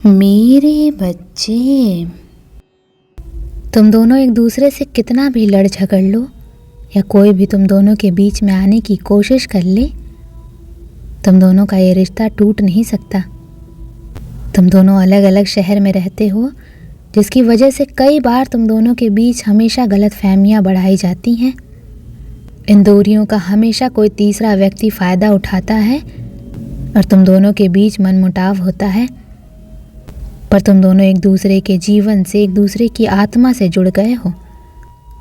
मेरे बच्चे, तुम दोनों एक दूसरे से कितना भी लड़ झगड़ लो या कोई भी तुम दोनों के बीच में आने की कोशिश कर ले, तुम दोनों का ये रिश्ता टूट नहीं सकता। तुम दोनों अलग अलग शहर में रहते हो, जिसकी वजह से कई बार तुम दोनों के बीच हमेशा गलतफहमियां बढ़ाई जाती हैं। इन दूरियों का हमेशा कोई तीसरा व्यक्ति फ़ायदा उठाता है और तुम दोनों के बीच मनमुटाव होता है। पर तुम दोनों एक दूसरे के जीवन से, एक दूसरे की आत्मा से जुड़ गए हो।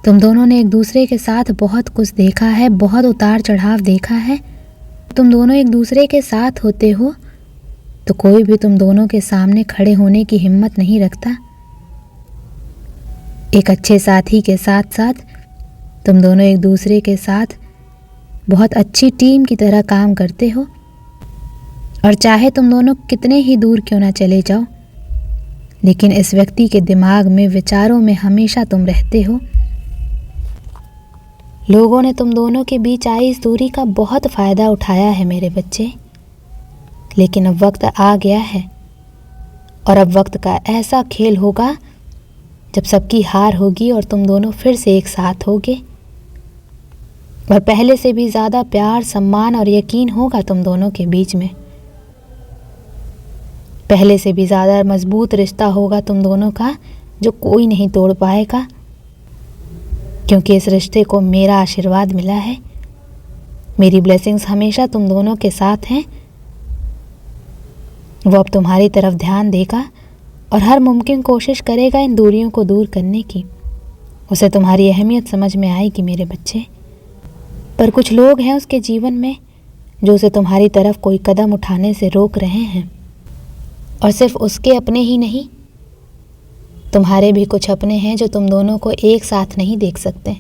तुम दोनों ने एक दूसरे के साथ बहुत कुछ देखा है, बहुत उतार चढ़ाव देखा है। तुम दोनों एक दूसरे के साथ होते हो तो कोई भी तुम दोनों के सामने खड़े होने की हिम्मत नहीं रखता। एक अच्छे साथी के साथ साथ तुम दोनों एक दूसरे के साथ बहुत अच्छी टीम की तरह काम करते हो। और चाहे तुम दोनों कितने ही दूर क्यों ना चले जाओ, लेकिन इस व्यक्ति के दिमाग में, विचारों में हमेशा तुम रहते हो। लोगों ने तुम दोनों के बीच आई इस दूरी का बहुत फ़ायदा उठाया है मेरे बच्चे, लेकिन अब वक्त आ गया है और अब वक्त का ऐसा खेल होगा जब सबकी हार होगी और तुम दोनों फिर से एक साथ होगे और पहले से भी ज़्यादा प्यार, सम्मान और यकीन होगा तुम दोनों के बीच में। पहले से भी ज़्यादा मजबूत रिश्ता होगा तुम दोनों का, जो कोई नहीं तोड़ पाएगा, क्योंकि इस रिश्ते को मेरा आशीर्वाद मिला है। मेरी ब्लेसिंग्स हमेशा तुम दोनों के साथ हैं। वो अब तुम्हारी तरफ ध्यान देगा और हर मुमकिन कोशिश करेगा इन दूरियों को दूर करने की। उसे तुम्हारी अहमियत समझ में आएगी मेरे बच्चे। पर कुछ लोग हैं उसके जीवन में जो उसे तुम्हारी तरफ कोई कदम उठाने से रोक रहे हैं। और सिर्फ उसके अपने ही नहीं, तुम्हारे भी कुछ अपने हैं जो तुम दोनों को एक साथ नहीं देख सकते।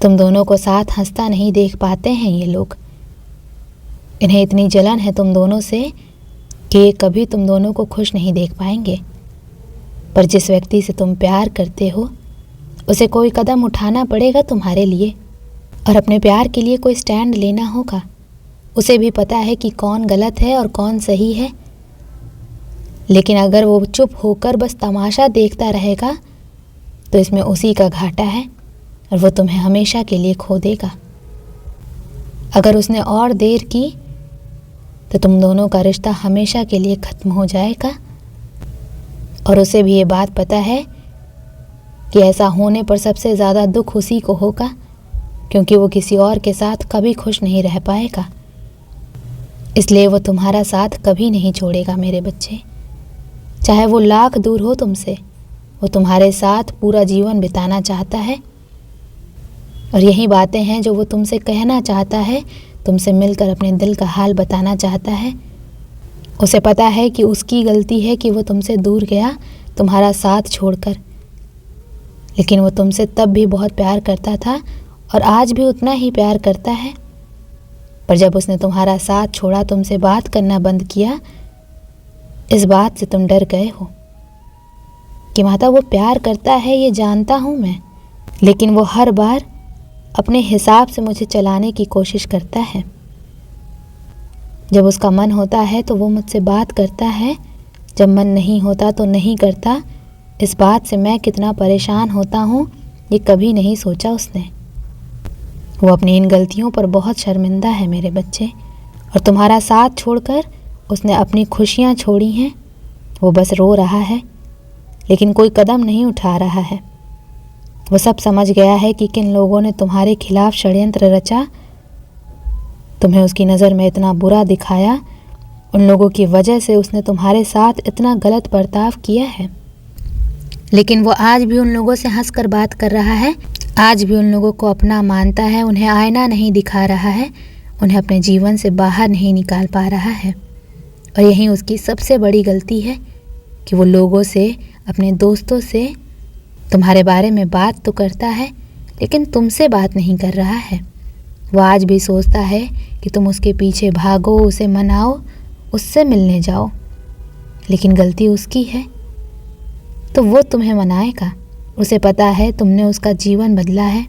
तुम दोनों को साथ हंसता नहीं देख पाते हैं ये लोग। इन्हें इतनी जलन है तुम दोनों से कि कभी तुम दोनों को खुश नहीं देख पाएंगे। पर जिस व्यक्ति से तुम प्यार करते हो, उसे कोई कदम उठाना पड़ेगा तुम्हारे लिए और अपने प्यार के लिए कोई स्टैंड लेना होगा। उसे भी पता है कि कौन गलत है और कौन सही है, लेकिन अगर वो चुप होकर बस तमाशा देखता रहेगा तो इसमें उसी का घाटा है और वो तुम्हें हमेशा के लिए खो देगा। अगर उसने और देर की तो तुम दोनों का रिश्ता हमेशा के लिए ख़त्म हो जाएगा। और उसे भी ये बात पता है कि ऐसा होने पर सबसे ज़्यादा दुख उसी को होगा, क्योंकि वो किसी और के साथ कभी खुश नहीं रह पाएगा। इसलिए वो तुम्हारा साथ कभी नहीं छोड़ेगा मेरे बच्चे। चाहे वो लाख दूर हो तुमसे, वो तुम्हारे साथ पूरा जीवन बिताना चाहता है। और यही बातें हैं जो वो तुमसे कहना चाहता है, तुमसे मिलकर अपने दिल का हाल बताना चाहता है। उसे पता है कि उसकी गलती है कि वो तुमसे दूर गया, तुम्हारा साथ छोड़कर। लेकिन वो तुमसे तब भी बहुत प्यार करता था और आज भी उतना ही प्यार करता है। पर जब उसने तुम्हारा साथ छोड़ा, तुमसे बात करना बंद किया, इस बात से तुम डर गए हो कि माता वो प्यार करता है, ये जानता हूँ मैं, लेकिन वो हर बार अपने हिसाब से मुझे चलाने की कोशिश करता है। जब उसका मन होता है तो वो मुझसे बात करता है, जब मन नहीं होता तो नहीं करता। इस बात से मैं कितना परेशान होता हूँ ये कभी नहीं सोचा उसने। वो अपनी इन गलतियों पर बहुत शर्मिंदा है मेरे बच्चे। और तुम्हारा साथ छोड़कर उसने अपनी खुशियाँ छोड़ी हैं। वो बस रो रहा है, लेकिन कोई कदम नहीं उठा रहा है। वो सब समझ गया है कि किन लोगों ने तुम्हारे खिलाफ षड्यंत्र रचा, तुम्हें उसकी नज़र में इतना बुरा दिखाया। उन लोगों की वजह से उसने तुम्हारे साथ इतना गलत बर्ताव किया है। लेकिन वो आज भी उन लोगों से हंसकर बात कर रहा है, आज भी उन लोगों को अपना मानता है, उन्हें आईना नहीं दिखा रहा है, उन्हें अपने जीवन से बाहर नहीं निकाल पा रहा है। और यही उसकी सबसे बड़ी गलती है कि वो लोगों से, अपने दोस्तों से तुम्हारे बारे में बात तो करता है, लेकिन तुमसे बात नहीं कर रहा है। वो आज भी सोचता है कि तुम उसके पीछे भागो, उसे मनाओ, उससे मिलने जाओ, लेकिन गलती उसकी है तो वो तुम्हें मनाएगा। उसे पता है तुमने उसका जीवन बदला है,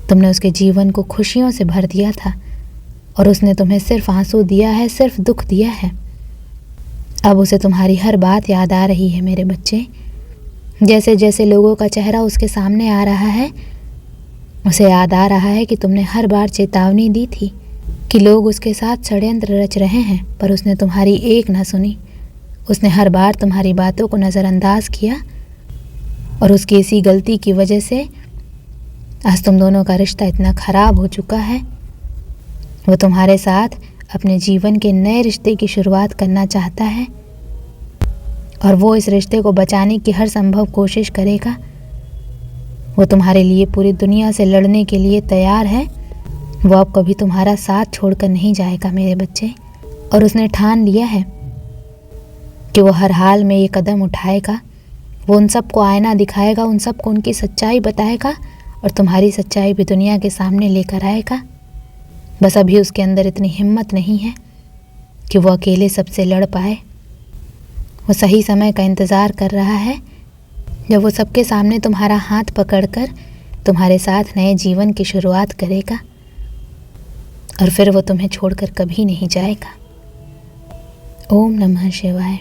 तुमने उसके जीवन को खुशियों से भर दिया था और उसने तुम्हें सिर्फ आंसू दिया है, सिर्फ दुख दिया है। अब उसे तुम्हारी हर बात याद आ रही है मेरे बच्चे। जैसे जैसे लोगों का चेहरा उसके सामने आ रहा है, उसे याद आ रहा है कि तुमने हर बार चेतावनी दी थी कि लोग उसके साथ षड्यंत्र रच रहे हैं, पर उसने तुम्हारी एक ना सुनी। उसने हर बार तुम्हारी बातों को नज़रअंदाज किया और उसकी इसी गलती की वजह से आज तुम दोनों का रिश्ता इतना ख़राब हो चुका है। वो तुम्हारे साथ अपने जीवन के नए रिश्ते की शुरुआत करना चाहता है और वो इस रिश्ते को बचाने की हर संभव कोशिश करेगा। वो तुम्हारे लिए पूरी दुनिया से लड़ने के लिए तैयार है। वो अब कभी तुम्हारा साथ छोड़कर नहीं जाएगा मेरे बच्चे, और उसने ठान लिया है कि वो हर हाल में ये कदम उठाएगा। वो उन सबको आईना दिखाएगा, उन सबको उनकी सच्चाई बताएगा और तुम्हारी सच्चाई भी दुनिया के सामने लेकर आएगा। बस अभी उसके अंदर इतनी हिम्मत नहीं है कि वो अकेले सबसे लड़ पाए। वो सही समय का इंतज़ार कर रहा है जब वो सबके सामने तुम्हारा हाथ पकड़कर तुम्हारे साथ नए जीवन की शुरुआत करेगा, और फिर वो तुम्हें छोड़कर कभी नहीं जाएगा। ओम नमः शिवाय।